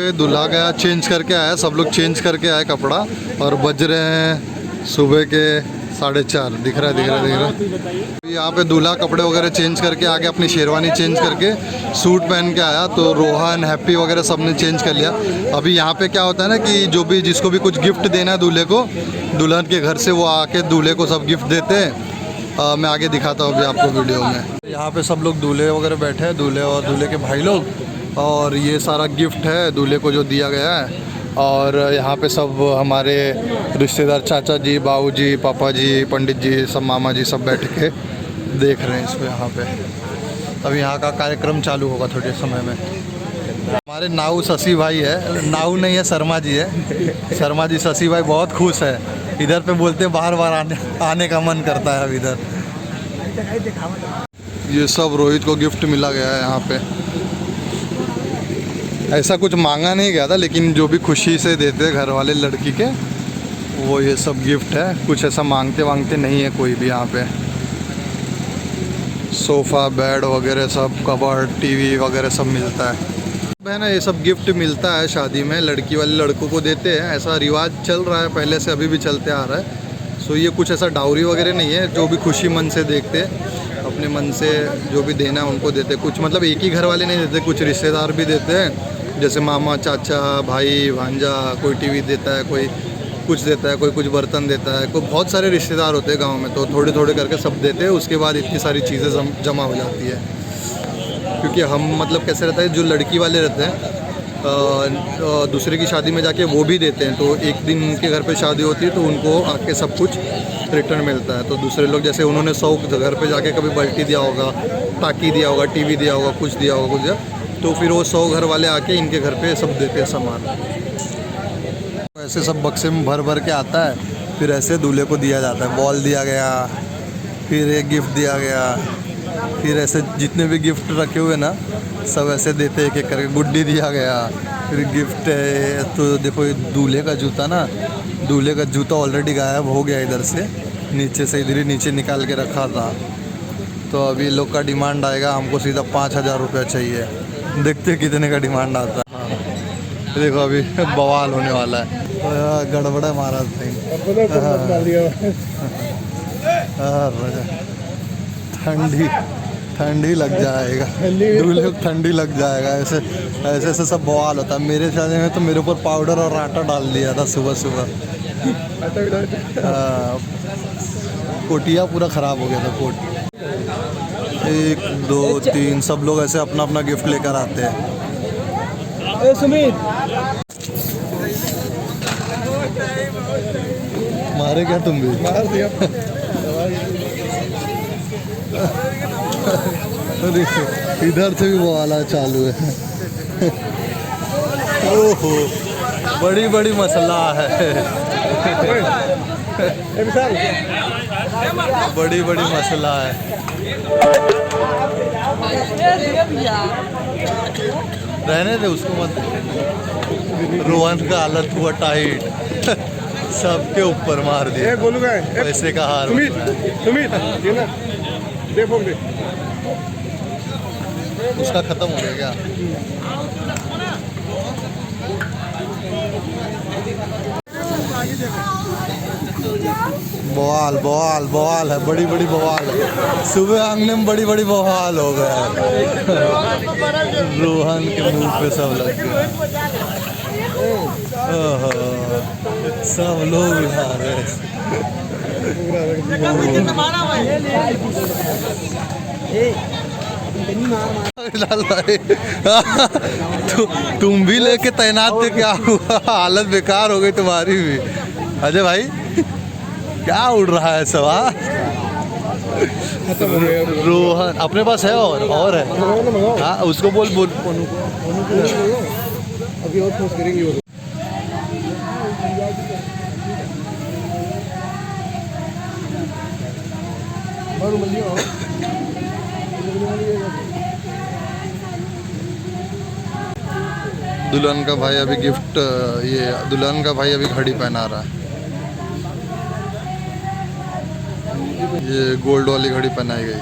पे दूल्हा गया चेंज करके आया, सब लोग चेंज करके आए कपड़ा, और बज रहे हैं सुबह के 4:30। दिख रहा है। यहाँ पे दूल्हा कपड़े वगैरह चेंज करके आके अपनी शेरवानी चेंज करके सूट पहन के आया, तो रोहन हैप्पी वगैरह सब ने चेंज कर लिया। अभी यहाँ पे क्या होता है ना कि जो भी जिसको भी कुछ गिफ्ट देना है दूल्हे को, दुल्हन के घर से वो आके दूल्हे को सब गिफ्ट देते हैं। मैं आगे दिखाता हूँ अभी आपको वीडियो में। यहाँ पे सब लोग दूल्हे वगैरह बैठे हैं, दूल्हे और दूल्हे के भाई लोग, और ये सारा गिफ्ट है दूल्हे को जो दिया गया है। और यहाँ पे सब हमारे रिश्तेदार, चाचा जी, बाबू जी, पापा जी, पंडित जी, सब मामा जी सब बैठ के देख रहे हैं इसको यहाँ पे। अब यहाँ का कार्यक्रम चालू होगा थोड़े समय में। हमारे नाऊ शशि भाई है, नाऊ नहीं है शर्मा जी है, शर्मा जी। शशि भाई बहुत खुश है, इधर पे बोलते हैं बार बार आने का मन करता है अब इधर। ये सब रोहित को गिफ्ट मिला गया है यहाँ पे। ऐसा कुछ मांगा नहीं गया था, लेकिन जो भी खुशी से देते घर वाले लड़की के, वो ये सब गिफ्ट है। कुछ ऐसा मांगते वांगते नहीं है कोई भी यहाँ पे। सोफ़ा, बेड वगैरह सब, कबर्ड, टीवी वगैरह सब मिलता है। है ना, ये सब गिफ्ट मिलता है शादी में, लड़की वाले लड़कों को देते हैं। ऐसा रिवाज चल रहा है पहले से, अभी भी चलते आ रहा है। सो ये कुछ ऐसा डाउरी वगैरह नहीं है, जो भी खुशी मन से देखते, अपने मन से जो भी देना है उनको देते। कुछ मतलब एक ही घर वाले नहीं देते, कुछ रिश्तेदार भी देते हैं, जैसे मामा, चाचा, भाई, भांजा। कोई टीवी देता है, कोई कुछ देता है, कोई कुछ बर्तन देता है। कोई बहुत सारे रिश्तेदार होते हैं गाँव में, तो थोड़े थोड़े करके सब देते हैं। उसके बाद इतनी सारी चीज़ें जमा हो जाती है। क्योंकि हम मतलब कैसे रहता है, जो लड़की वाले रहते हैं दूसरे की शादी में जाके वो भी देते हैं, तो एक दिन उनके घर पे शादी होती है तो उनको आके सब कुछ रिटर्न मिलता है। तो दूसरे लोग जैसे उन्होंने 100 घर पे जाके कभी बाल्टी दिया होगा, टाकी दिया होगा, टीवी दिया होगा, कुछ दिया होगा, कुछ दिया, तो फिर वो 100 घर वाले आके इनके घर पे सब देते हैं सामान। ऐसे सब बक्से में भर भर के आता है, फिर ऐसे दूल्हे को दिया जाता है। बॉल दिया गया, फिर एक गिफ्ट दिया गया, फिर ऐसे जितने भी गिफ्ट रखे हुए ना सब ऐसे देते एक एक करके। गुड्डी दिया गया, फिर गिफ्ट है। तो देखो ये दूल्हे का जूता ना, दूल्हे का जूता ऑलरेडी गायब हो गया इधर से, नीचे से इधर ही नीचे निकाल के रखा था। तो अभी लोग का डिमांड आएगा, हमको सीधा 5000 रुपया चाहिए। देखते कितने का डिमांड आता है। हाँ देखो अभी बवाल होने वाला है, गड़बड़ा महाराज सिंह। ठंडी लग जाएगा, दूल्हे को ठंडी लग जाएगा। ऐसे ऐसे सब बवाल होता है। मेरे शादी में तो मेरे ऊपर पाउडर और आटा डाल दिया था सुबह सुबह। कोटिया पूरा ख़राब हो गया था कोट। 1 2 3 सब लोग ऐसे अपना अपना गिफ्ट लेकर आते हैं। सुमित मारे क्या तुम भी? मार दिया। इधर से भी वो वाला चालू है। ओहो बड़ी बड़ी मसला है। बड़ी बड़ी मसला है। रहने दे उसको मत। रोहन का हालत हुआ टाइट, सबके ऊपर मार दिया। पैसे का हार। उसका खत्म हो गया क्या? बवाल बवाल बवाल है, बड़ी बड़ी बवाल है। सुबह आंगने में बड़ी बड़ी बवाल हो गया है। रोहन के मुंह पे सब लग गया। सब लोग उठा रहे। तुम भी लेके तैनात थे, क्या हुआ? हालत बेकार हो गई तुम्हारी भी। अजय भाई क्या उड़ रहा है सवाल? रोहन अपने पास है और है। हाँ उसको बोल अभी और फोर्स करेंगे। दुल्हन का भाई अभी गिफ्ट, ये दुल्हन का भाई अभी घड़ी पहना रहा है। ये गोल्ड वाली घड़ी पहनाई गई।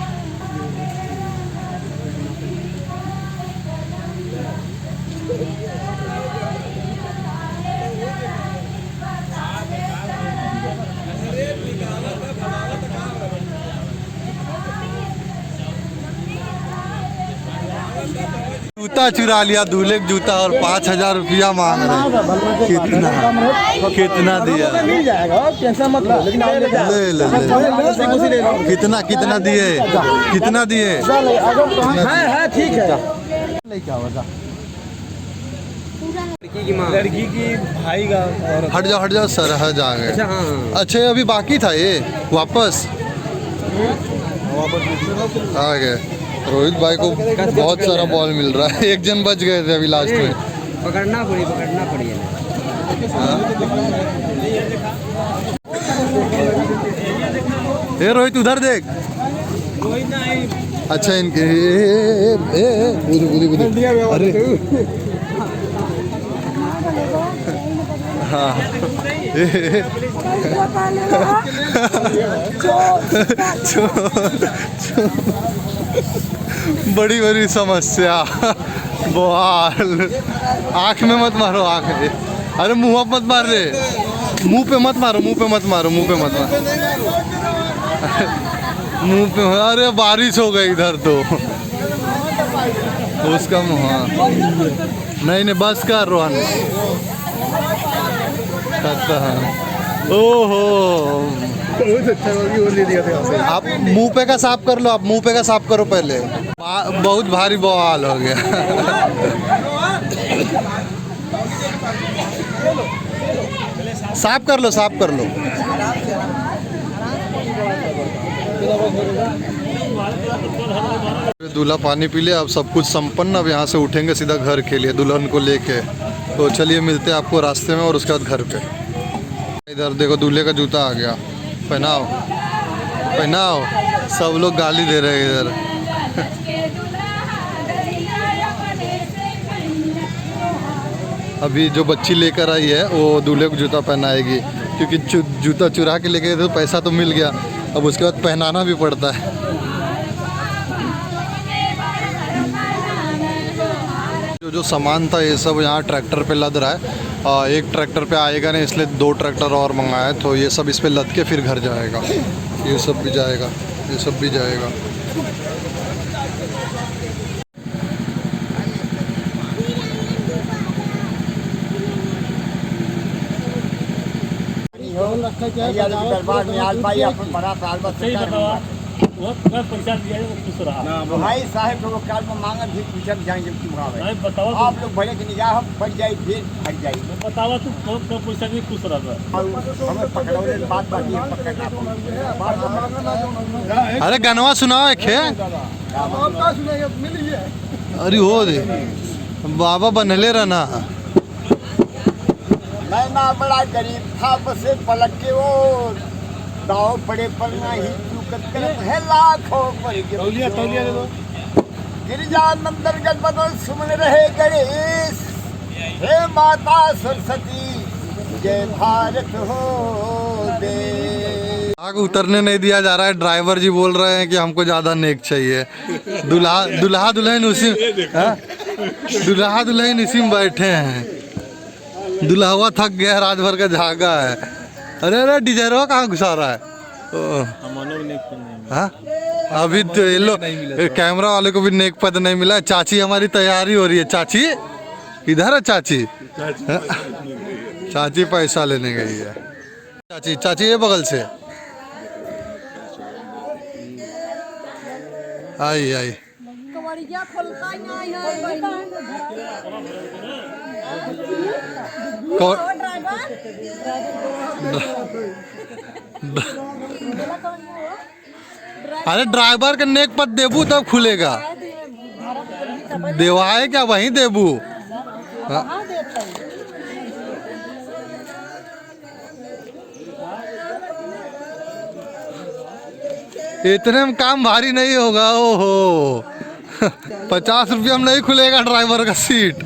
जूता चुरा लिया, दूल्हे का जूता, और 5,000 रुपया मांग रहे। कितना कितना दिया? मिल जाएगा, टेंशन मत लो। लेकिन ले ले कितना कितना दिए? कितना दिए? है ठीक है। क्या होगा लड़की की भाई का? हट जाओ सर, हट आ गए। अच्छा अभी बाकी था ये, वापस आ गए। रोहित भाई को बहुत सारा बॉल मिल रहा है, एक जन बच गए थे अभी लास्ट में। पकड़ना पड़ी ये रोहित उधर देख। अच्छा इनके अरे हाँ बड़ी बड़ी समस्या। बॉल आँख में मत मारो, आँख में। अरे मुँह मत मार रे, मुंह पे मत मारो, मुंह पे मत मारो, मुंह पे मत मारो, मुंह पे। अरे बारिश हो गई इधर तो उसका मुँह। नहीं बस कर रोहन। ओहो आप मुंह पे का साफ कर लो, आप मुंह पे का साफ करो पहले। बहुत भारी बवाल हो गया। साफ कर लो, साफ कर लो। दूल्हा पानी पी ले, अब सब कुछ संपन्न। अब यहाँ से उठेंगे सीधा घर के लिए दुल्हन को लेके। तो चलिए मिलते हैं आपको रास्ते में और उसके बाद घर पे। इधर देखो दूल्हे का जूता आ गया, पहनाओ पहनाओ। सब लोग गाली दे रहे हैं इधर। अभी जो बच्ची लेकर आई है वो दूल्हे को जूता पहनाएगी, क्योंकि जूता चुरा के लेके तो पैसा तो मिल गया, अब उसके बाद पहनाना भी पड़ता है। जो सामान था ये सब यहाँ ट्रैक्टर पे लद रहा है। एक ट्रैक्टर पे आएगा नहीं, इसलिए 2 ट्रैक्टर और मंगाए, तो ये सब इस पे लद के फिर घर जाएगा। ये सब भी जाएगा, ये सब भी जाएगा। दरबार में आज भाई अपन बड़ा साल भाई साहब लोग काल में मांगा भी पूछब जाएंगे बताओ। आप लोग भले की निगाह बढ़ जाए, फिर हट जाए। बतावा तू कब पैसा नहीं खुश रहा हमें पकड़ोले बात बाकी पकड़ना। अरे गनवा सुनाओ एक है। अरे हो दे बाबा बनले रहना। मैं ना बड़ा गरीब था, बसे पलट के वो दाव पड़े पर नहीं चूकत करत है लाखों पर गिरजा मंदिर गणपति सुमन रहे गणेश। हे माता सरस्वती जय भारत हो दे। आग उतरने नहीं दिया जा रहा है। ड्राइवर जी बोल रहे हैं कि हमको ज्यादा नेक चाहिए। दुल्हा दुल्हन उसी दुल्हा दुल्हन इसी में बैठे हैं। दुल्हा थक गया, रात भर का झागा है। अरे डिजाइनर कहाँ घुसा रहा है? हाँ अभी तो ये लोग कैमरा वाले को भी नेक पद नहीं मिला। चाची हमारी तैयारी हो रही है। चाची इधर है, चाची चाची पैसा लेने गई है। चाची ये बगल से आई। अरे ड्राइवर का नेक पद देबू तब खुलेगा। देवाए क्या वहीं देबू? इतने में काम भारी नहीं होगा। ओहो 50 रुपया में नहीं खुलेगा ड्राइवर का सीट।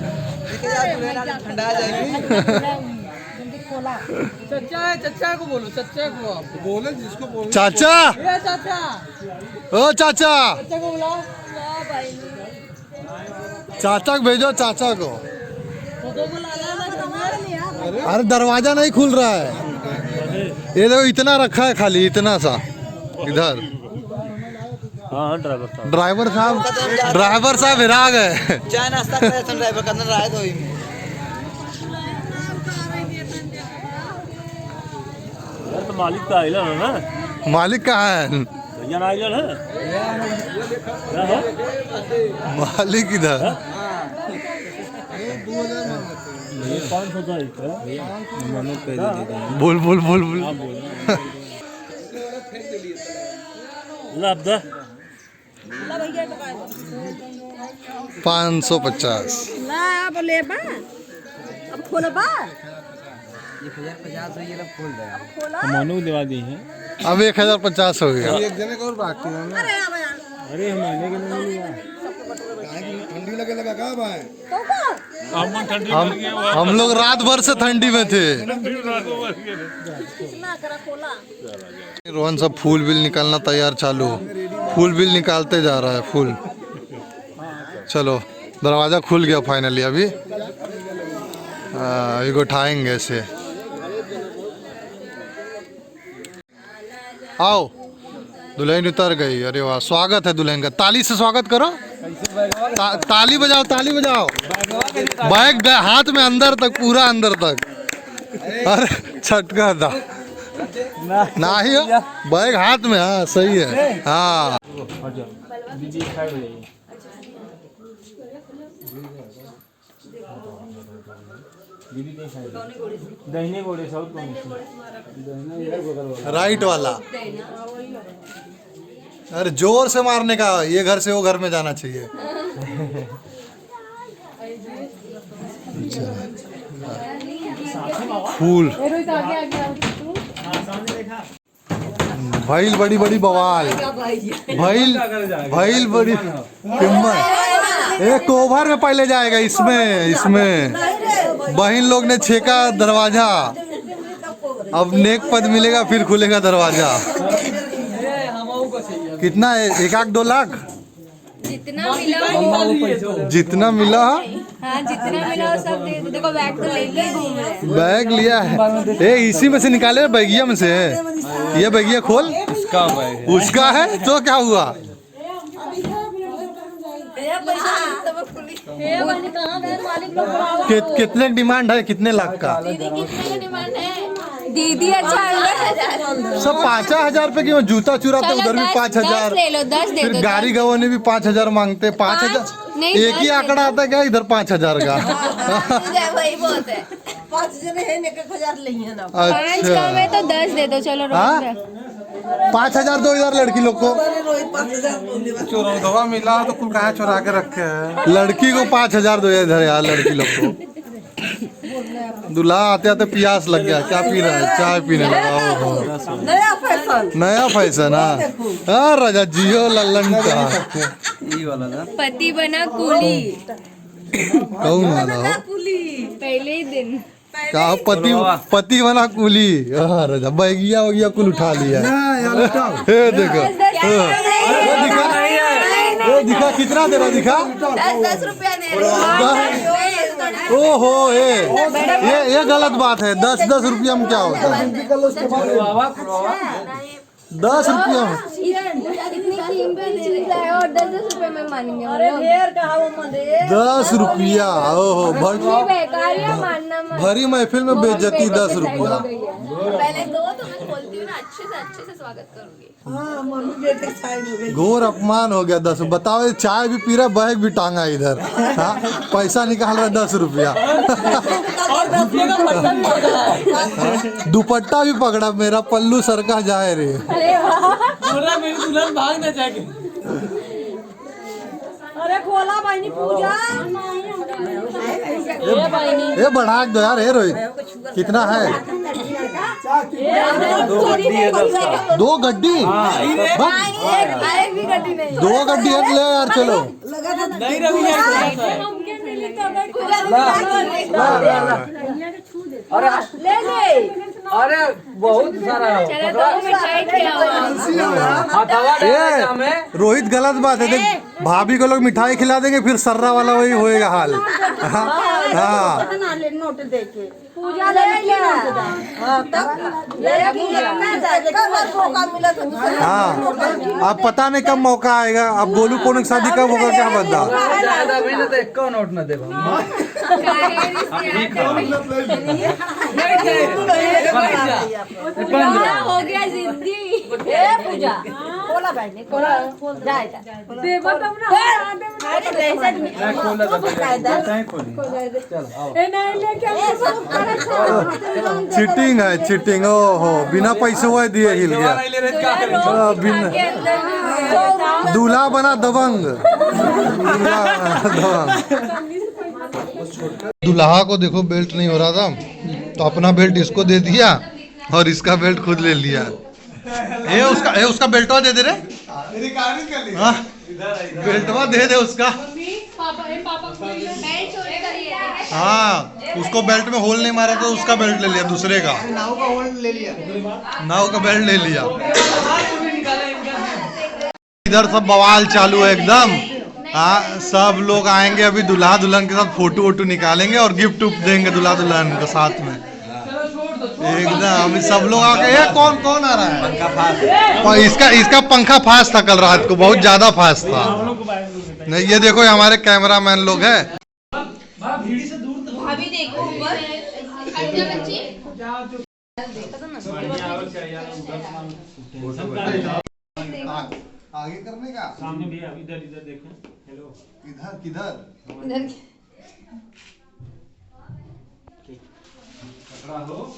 चाचा को बोलो, चाचा को बोलो, जिसको बोलो। चाचा ओ चाचा को बुलाओ। चाचा को भेजो, चाचा को। अरे दरवाजा नहीं खुल रहा है। ये देखो इतना रखा है खाली, इतना सा इधर। हाँ ड्राइवर साहब ड्राइवर साहब हिरा गए। चाय नाश्ता करे सन ड्राइवर करने रहा है तो ही में यार तो मालिक का आइलन है ना, मालिक कहाँ है? भैया ना आइलन है क्या है? मालिक इधर। ये 500 का एक है। बोल बोल बोल बोल। हाँ बोल लाभ दा 550। ला अब ले बा अब खोल बा 1050 ये फूल दे मनु दिवा दी है। अब 1050 हो गया। अरे अब यार अरे हम आने के लिए ठंडी लगे लगा कहाँ भाई? तो को हम लोग रात भर से ठंडी में थे। ना करा खोला रोहन सब फूल बिल निकालना तैयार चालू, फूल बिल निकालते जा रहा है फूल। चलो दरवाजा खुल गया फाइनली। अभी अभी उठाएंगे ऐसे। आओ दुल्हन उतर गई। अरे वाह स्वागत है दुल्हन का। ताली से स्वागत करो। ताली बजाओ ताली बजाओ। बैग हाथ में अंदर तक, पूरा अंदर तक। अरे छटका था ना ही हो। बैग हाथ में। हाँ सही है। हाँ दहीने गोड़े साउथ कौन राइट वाला। अरे जोर से मारने का, ये घर से वो घर में जाना चाहिए। फूल भइल बड़ी बड़ी बवाल। भइल बड़ी कीमत। एक कोभर में पहले जाएगा इसमें बहन लोग ने छेका दरवाजा। अब नेक पद मिलेगा फिर खुलेगा दरवाजा। कितना है? 1-2 लाख जितना मिला हो जितना मिला। हाँ जितना मिला हो सब दे दो। देखो बैग तो लेके घूम रहे हैं। बैग लिया है। ए इसी में से निकाले बैगिया में से है। ये बैगिया खोल। उसका है तो क्या हुआ? कितने डिमांड है? कितने लाख का? दीदी कितने का डिमांड है? दीदी अच्छा है सब 5,000 रुपए की। जूता चुरा तो उधर भी 5,000। 10 ले लो 10 दे फिर दो। गाड़ी गवाने भी 5,000 मांगते। 5,000 नहीं, एक ही 10 आंकड़ा आता है क्या इधर 5,000 का? वही बहुत है। 5 जने है 1,000 लेंगे ना 5 अच्छा कम है तो 10 दे दो। चलो हाँ? रोक 5,000 दो इधर लड़की लोग को। रोहित 5,000 बोल दे चोरौधवा मिला तो कुल कहाँ चुरा के रखे हैं। लड़की को 5,000 दो इधर यार लड़की लोग को। दूल्हा आते आते प्यास लग गया। क्या पी रहा है? चाय पीने लगा। ओहो नया फैशन नया फैशन। हाँ राजा जियो लल्लन का पति बना कूली कौन वाला हो? पहले ही दिन। का पति बना कुली। हाँ राजा बैगिया वगिया कुल उठा लिया। हे देखो दिखा कितना दे रहा दिखा। 10 रुपया दे ओहो ये गलत बात है। 10 रुपया में क्या होता है? 10 रुपया में इतनी कीमती चीज है और 10 रुपए में मानेंगे। अरे ढेर कहा वो मंदे 10 रुपया। ओहो बेकार है मानना मत। भरी महफिल में बेइज्जती 10 रुपया। पहले दो तो मैं खोलती हूँ ना अच्छे से स्वागत करूंगी। हां मम्मी बेटे साइड हो गई घोर अपमान हो गया। 10 बताओ ये चाय भी पी रहा बैग भी टांगा इधर। हाँ पैसा निकाल रहा 10 रुपया। दुपट्टा भी पकड़ा मेरा पल्लू सरका जाए रे। अरे खोला बहनी पूजा ये बढ़ा दो यार। हे रोहित कितना है? 2 गड्डी। एक भी गड्डी नहीं। 2 गड्डी एक ले यार। चलो ले ले अरे बहुत सारा है। चलो 2 मिठाई खिलाओ। रोहित गलत बात है। देख भाभी को लोग मिठाई खिला देंगे फिर सर्रा वाला वही होएगा हाल। हाँ ना ले नोट दे के पूजा ले लिया तब मौका मिला तो हाँ अब पता नहीं कब मौका आएगा। अब गोलू कौन की शादी कब होगा क्या बता। ज्यादा भी ना दे कौन नोट ना दे हो गया जिद्दी पूजा खोला बैठने खोला जाए देव तब ना अरे ऐसा नहीं चीटिंग है चीटिंग। ओहो बिना पैसे हुए दिए हिल गया। बिना दूल्हा बना दबंग। दूल्हा को देखो बेल्ट नहीं हो रहा था तो अपना बेल्ट इसको दे दिया और इसका बेल्ट खुद ले लिया। उसका बेल्टवा दे दे रे। हाँ बेल्टवा दे दे उसका। हाँ उसको बेल्ट में होल नहीं मारा तो उसका बेल्ट ले लिया दूसरे का। नाव का होल ले लिया। नाव का बेल्ट ले लिया। इधर सब बवाल चालू है एकदम। हाँ सब लोग आएंगे अभी दूल्हा दुल्हन के साथ फोटो वोटो निकालेंगे और गिफ्ट उफ्ट देंगे दूल्हा दुल्हन के साथ में एकदम। सब लोग आके ये कौन कौन आ रहा है। पंखा फास्ट। इसका पंखा फास्ट था कल रात को बहुत ज्यादा फास्ट था। नहीं ये देखो ये हमारे कैमरामैन लोग हैं। भाभी देखो ऊपर आगे करने का सामने भी इधर इधर देखें। हेलो इधर किधर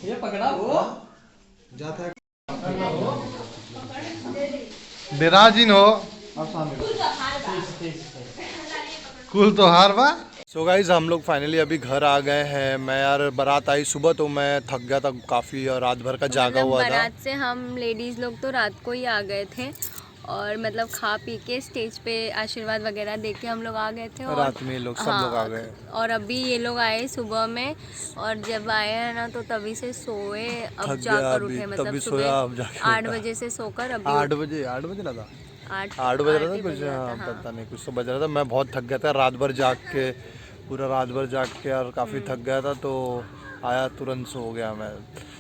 ये पकड़ा वो जाता है बेराजिन हो कुल तो हार बा। सो गाइज हम लोग फाइनली अभी घर आ गए हैं। मैं यार बारात आई सुबह तो मैं थक गया था काफ़ी और रात भर का जागा हुआ था। बारात से हम लेडीज़ लोग तो रात को ही आ गए थे और मतलब खा पी के स्टेज पे आशीर्वाद वगैरह दे के हम लोग आ गए थे। और रात में लोग सब लोग आ गए और अभी ये लोग आए सुबह में और जब आए हैं ना तो तभी से सोए अब जाकर उठे। मतलब सुबह 8 बजे से सोकर अभी 8 बजे लगा 8 बज रहा था कुछ। हाँ पता नहीं कुछ तो बज रहा था। मैं बहुत थक गया था रात भर जाग के पूरा रात भर जाग के और काफ़ी थक गया था तो आया तुरंत सो गया मैं।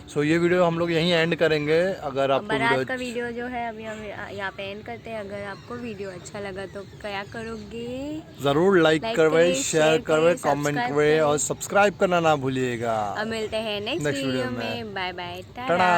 सो ये वीडियो हम लोग यहीं एंड करेंगे। अगर आपको बारात का वीडियो जो है अभी हम यहाँ पे एंड करते हैं। अगर आपको वीडियो अच्छा लगा तो क्या करोगे ज़रूर लाइक करवे शेयर करवे कमेंट करवे और सब्सक्राइब करना ना भूलिएगा। अब मिलते हैं नेक्स्ट वीडियो में। Bye bye Tata.